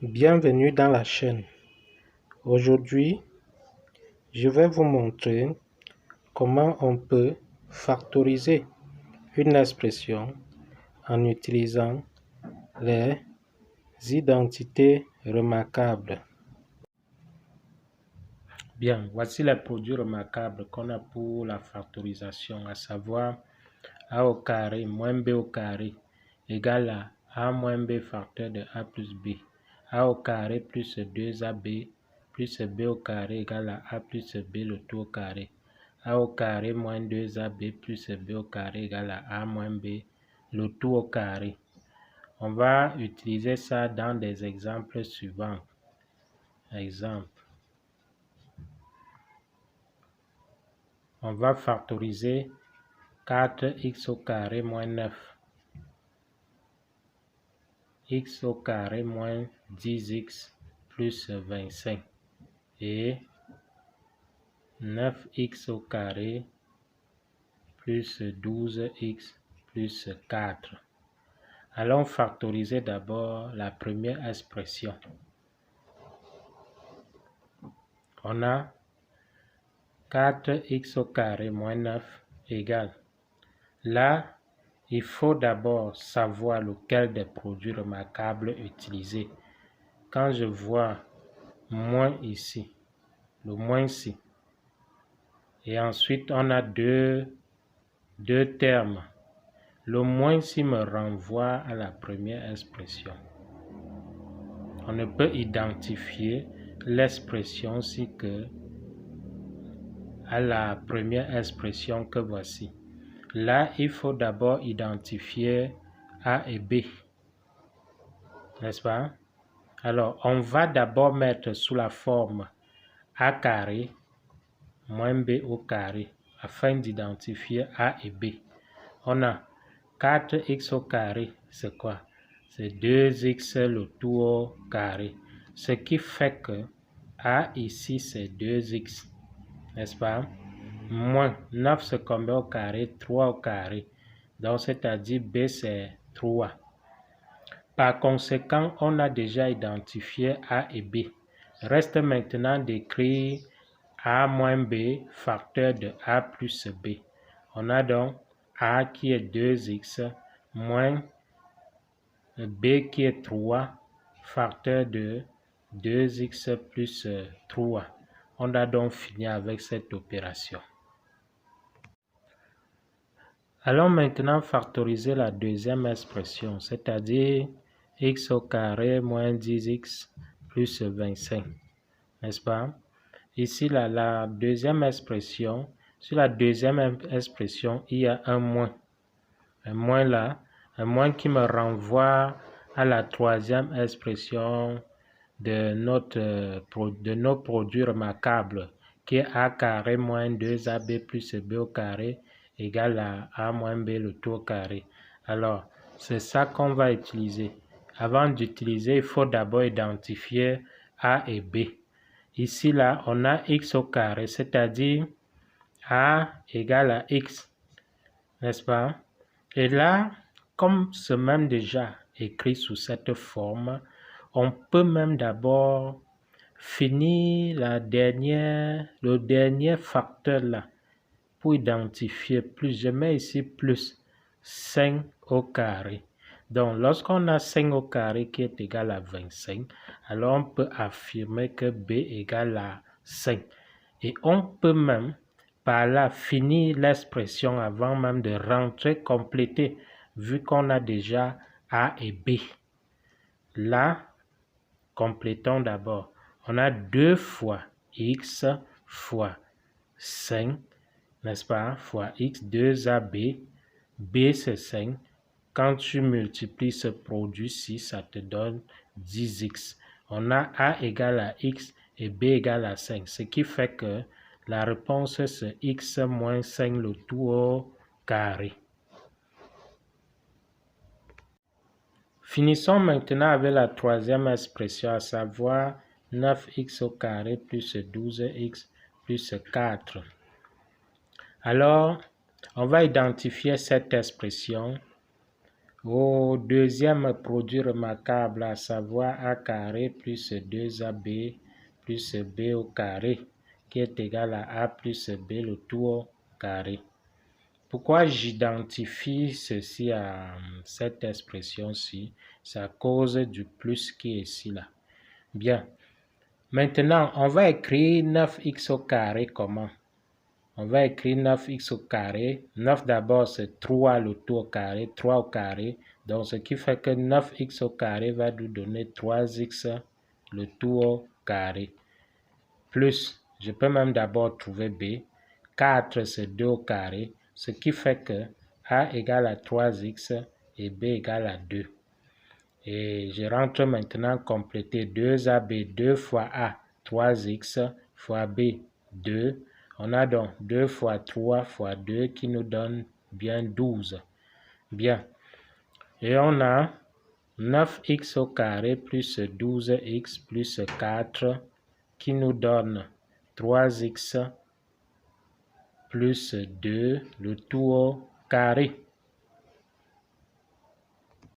Bienvenue dans la chaîne. Aujourd'hui, je vais vous montrer comment on peut factoriser une expression en utilisant les identités remarquables. Bien, voici les produits remarquables qu'on a pour la factorisation, à savoir a au carré moins b au carré égale à a moins b facteur de a plus b. A au carré plus 2ab plus b au carré égale à a plus b le tout au carré. A au carré moins 2ab plus b au carré égale à a moins b le tout au carré. On va utiliser ça dans des exemples suivants. Exemple. On va factoriser 4x au carré moins 9. X au carré moins 10x plus 25 et 9x au carré plus 12x plus 4. Allons factoriser d'abord la première expression. On a 4x au carré moins 9 égale. Là, il faut d'abord savoir lequel des produits remarquables utiliser. Quand je vois moins ici, le moins ici, et ensuite on a deux termes. Le moins ici me renvoie à la première expression. On ne peut identifier l'expression ci que à la première expression que voici. Là, il faut d'abord identifier A et B. N'est-ce pas? Alors, on va d'abord mettre sous la forme A carré moins B au carré afin d'identifier A et B. On a 4x au carré, c'est quoi? C'est 2x le tout au carré. Ce qui fait que A ici, c'est 2x. N'est-ce pas? Moins 9, c'est combien au carré? 3 au carré. Donc, c'est-à-dire B, c'est 3. Par conséquent, on a déjà identifié A et B. Reste maintenant d'écrire A moins B facteur de A plus B. On a donc A qui est 2x moins B qui est 3 facteur de 2x plus 3. On a donc fini avec cette opération. Allons maintenant factoriser la deuxième expression, c'est-à-dire x au carré moins 10x plus 25. N'est-ce pas? Ici, la deuxième expression, sur la deuxième expression, il y a un moins. Un moins là, un moins qui me renvoie à la troisième expression de nos produits remarquables, qui est a carré moins 2ab plus b au carré égale à a moins b le tout au carré. Alors, c'est ça qu'on va utiliser. Avant d'utiliser, il faut d'abord identifier a et b. Ici, là, on a x au carré, c'est-à-dire a égale à x, n'est-ce pas? Et là, comme c'est même déjà écrit sous cette forme, on peut même d'abord finir le dernier facteur là pour identifier plus. Je mets ici plus 5 au carré. Donc, lorsqu'on a 5 au carré qui est égal à 25, alors on peut affirmer que B égale à 5. Et on peut même par là finir l'expression avant même de rentrer, compléter, vu qu'on a déjà A et B. Là, complétons d'abord. On a 2 fois x fois 5, n'est-ce pas, fois x, 2ab, b c'est 5. Quand tu multiplies ce produit-ci, ça te donne 10x. On a a égale à x et b égale à 5, ce qui fait que la réponse c'est x moins 5 le tout au carré. Finissons maintenant avec la troisième expression, à savoir 9x au carré plus 12x plus 4. Alors, on va identifier cette expression Au deuxième produit remarquable, à savoir a carré plus 2ab plus b au carré, qui est égal à a plus b le tout au carré. Pourquoi j'identifie ceci à cette expression-ci? C'est à cause du plus qui est ici là. Bien. Maintenant, on va écrire 9x au carré comment? On va écrire 9x au carré. 9 d'abord, c'est 3 le tout au carré, 3 au carré. Donc, ce qui fait que 9x au carré va nous donner 3x le tout au carré. Plus, je peux même d'abord trouver b. 4, c'est 2 au carré. Ce qui fait que a égale à 3x et b égale à 2. Et je rentre maintenant compléter 2ab, 2 fois a, 3x, fois b, 2. On a donc 2 fois 3 fois 2 qui nous donne bien 12. Bien. Et on a 9x au carré plus 12x plus 4 qui nous donne 3x plus 2, le tout au carré.